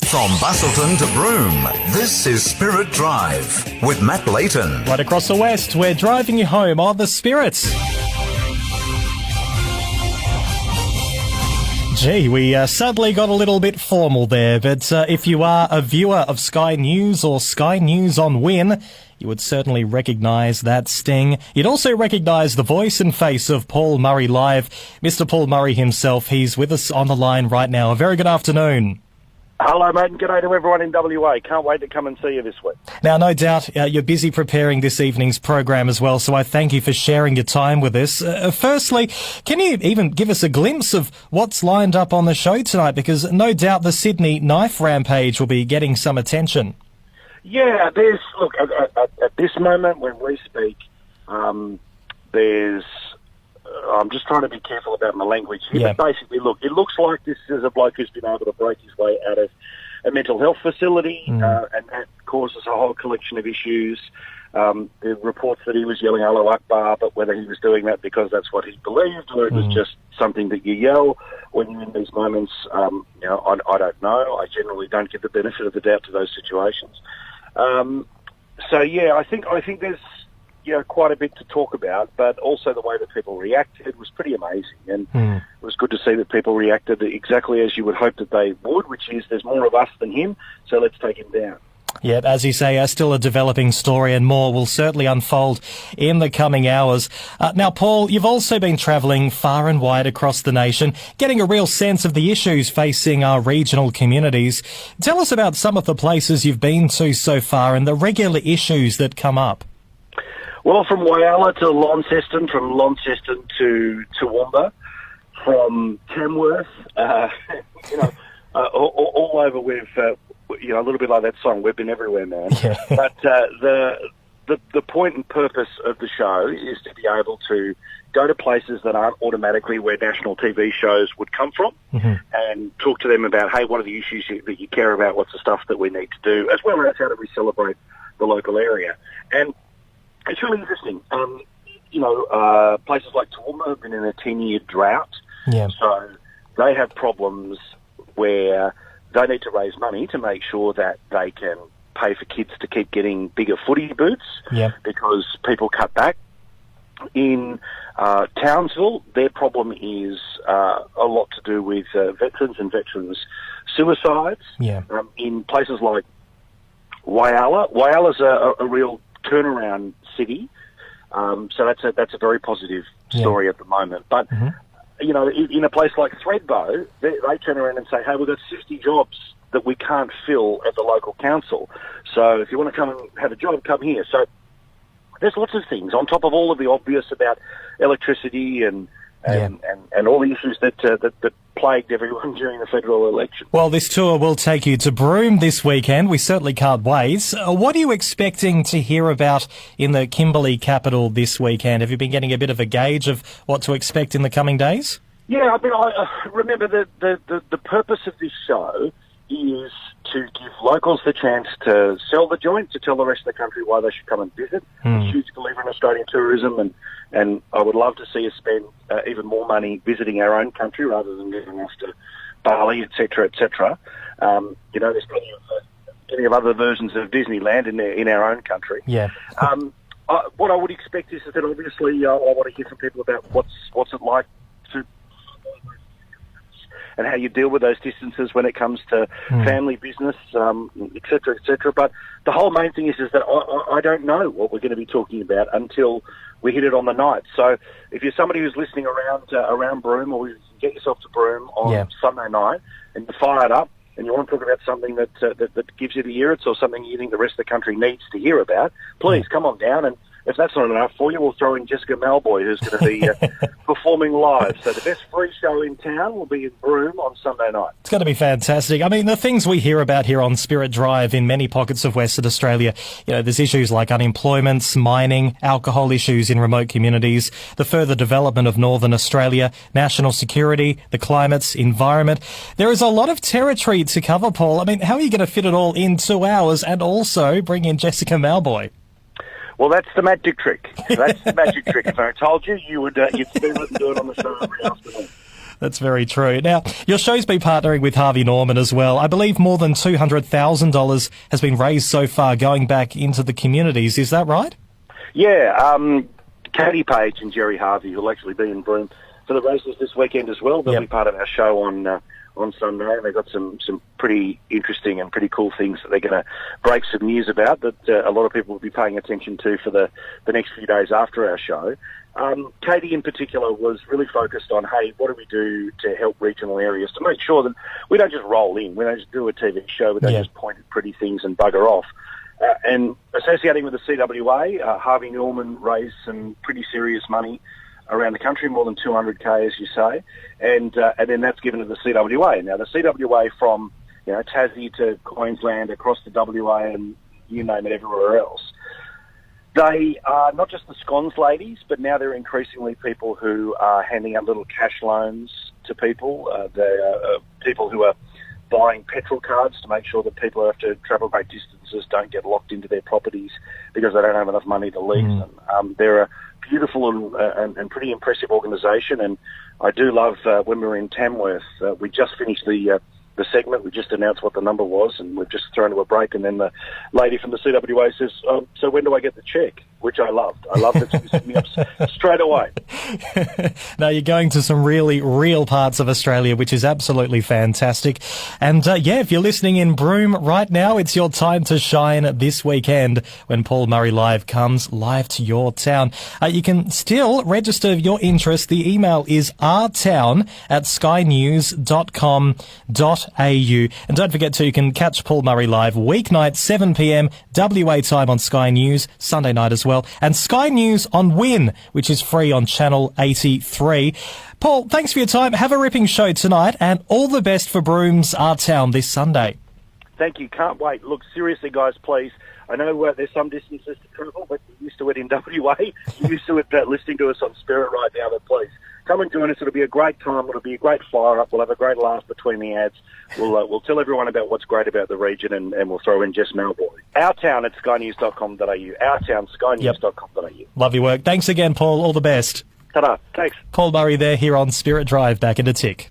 From Bustleton to Broome, this is Spirit Drive with Matt Layton. Right across the west, we're driving you home on the Spirits. Gee, we suddenly got a little bit formal there, but if you are a viewer of Sky News or Sky News on Win, you would certainly recognise that sting. You'd also recognise the voice and face of Paul Murray live. Mr. Paul Murray himself, he's with us on the line right now. A very good afternoon. Hello, mate, and g'day to everyone in WA. Can't wait to come and see you this week. Now, no doubt you're busy preparing this evening's program as well, so I thank you for sharing your time with us. Firstly, can you even give us a glimpse of what's lined up on the show tonight? Because no doubt the Sydney knife rampage will be getting some attention. Yeah, look, at this moment when we speak, there's... I'm just trying to be careful about my language here, Yeah. but basically, look, it looks like this is a bloke who's been able to break his way out of a mental health facility, and that causes a whole collection of issues. The reports that he was yelling Allahu Akbar, but whether he was doing that because that's what he believed, or it was just something that you yell when you're in these moments, I don't know. I generally don't give the benefit of the doubt to those situations. I think there's quite a bit to talk about, but also the way that people reacted was pretty amazing, and it was good to see that people reacted exactly as you would hope that they would, which is there's more of us than him, so let's take him down. Yeah, as you say, still a developing story, and more will certainly unfold in the coming hours. Now, Paul, you've also been travelling far and wide across the nation, getting a real sense of the issues facing our regional communities. Tell us about some of the places you've been to so far and the regular issues that come up. Well, from Whyalla to Launceston, from Launceston to Toowoomba, from Tamworth, all over with, a little bit like that song, we've been everywhere, man. Yeah. But the point and purpose of the show is to be able to go to places that aren't automatically where national TV shows would come from, and talk to them about, hey, what are the issues that you care about, what's the stuff that we need to do, as well as how do we celebrate the local area. And it's really interesting. Places like Toowoomba have been in a 10-year drought. Yeah. So they have problems where they need to raise money to make sure that they can pay for kids to keep getting bigger footy boots, because people cut back. In Townsville, their problem is a lot to do with veterans and veterans' suicides. Yeah. In places like Whyalla's a real turnaround city, so that's a very positive story at the moment. But in a place like Thredbo, they turn around and say, "Hey, we've got 60 jobs that we can't fill at the local council. So if you want to come and have a job, come here." So there's lots of things on top of all of the obvious about electricity and all the issues that plagued everyone during the federal election. Well, this tour will take you to Broome this weekend. We certainly can't wait. What are you expecting to hear about in the Kimberley capital this weekend? Have you been getting a bit of a gauge of what to expect in the coming days? Yeah, I remember the purpose of this show is to give locals the chance to sell the joint, to tell the rest of the country why they should come and visit. I'm a huge believer in Australian tourism, and I would love to see us spend even more money visiting our own country rather than going off to Bali, etc., etc. There's plenty of other versions of Disneyland in our own country. Yeah. What I would expect is that obviously I want to hear from people about what's it like to, and how you deal with those distances when it comes to family business, et cetera, et cetera. But the whole main thing is that I don't know what we're going to be talking about until we hit it on the night. So if you're somebody who's listening around Broome, or you can get yourself to Broome on Sunday night and you're fired up and you want to talk about something that gives you the irrits or something you think the rest of the country needs to hear about, please come on down. And if that's not enough for you, we'll throw in Jessica Malboy, who's going to be performing live. So the best free show in town will be in Broome on Sunday night. It's going to be fantastic. I mean, the things we hear about here on Spirit Drive in many pockets of Western Australia, there's issues like unemployment, mining, alcohol issues in remote communities, the further development of Northern Australia, national security, the climate, environment. There is a lot of territory to cover, Paul. I mean, how are you going to fit it all in 2 hours and also bring in Jessica Malboy? Well, that's the magic trick. That's the magic trick. If I told you, you'd spend it and do it on the show every afternoon. That's very true. Now, your show's been partnering with Harvey Norman as well. I believe more than $200,000 has been raised so far going back into the communities. Is that right? Yeah, Katie Page and Jerry Harvey will actually be in Broome for the races this weekend as well. They'll be part of our show on Sunday, and they've got some pretty interesting and pretty cool things that they're going to break some news about that a lot of people will be paying attention to for the next few days after our show. Katie in particular was really focused on, hey, what do we do to help regional areas to make sure that we don't just roll in, we don't just do a TV show, we don't just point at pretty things and bugger off. And associating with the CWA, Harvey Norman raised some pretty serious money around the country, more than 200K, as you say, and then that's given to the CWA. Now, the CWA from Tassie to Queensland, across to WA, and you name it, everywhere else, they are not just the scones ladies, but now they're increasingly people who are handing out little cash loans to people. They are people who are buying petrol cards to make sure that people who have to travel great distances don't get locked into their properties because they don't have enough money to lease them. They're a beautiful and pretty impressive organisation, and I do love when we were in Tamworth, we just finished the segment, we just announced what the number was, and we've just thrown to a break, and then the lady from the CWA says, so when do I get the cheque? Which I loved. I loved it. She was me up straight away. Now, you're going to some really real parts of Australia, which is absolutely fantastic. And if you're listening in Broome right now, it's your time to shine this weekend when Paul Murray Live comes live to your town. You can still register your interest. The email is rtown@skynews.com.au. And don't forget you can catch Paul Murray Live weeknight 7 p.m. WA time on Sky News, Sunday night as well, and Sky News on Win, which is free on Channel 83. Paul, thanks for your time. Have a ripping show tonight, and all the best for Broome's Our Town this Sunday. Thank you. Can't wait. Look, seriously, guys, please. I know there's some distances to travel, but you're used to it in WA. You're used to it listening to us on Spirit right now, but please come and join us. It'll be a great time. It'll be a great fire-up. We'll have a great laugh between the ads. We'll tell everyone about what's great about the region, and we'll throw in Jess Melbourne. Our Town at skynews.com.au. Our Town, skynews.com.au. Love your work. Thanks again, Paul. All the best. Ta-da. Thanks. Paul Murray there here on Spirit Drive. Back in a tick.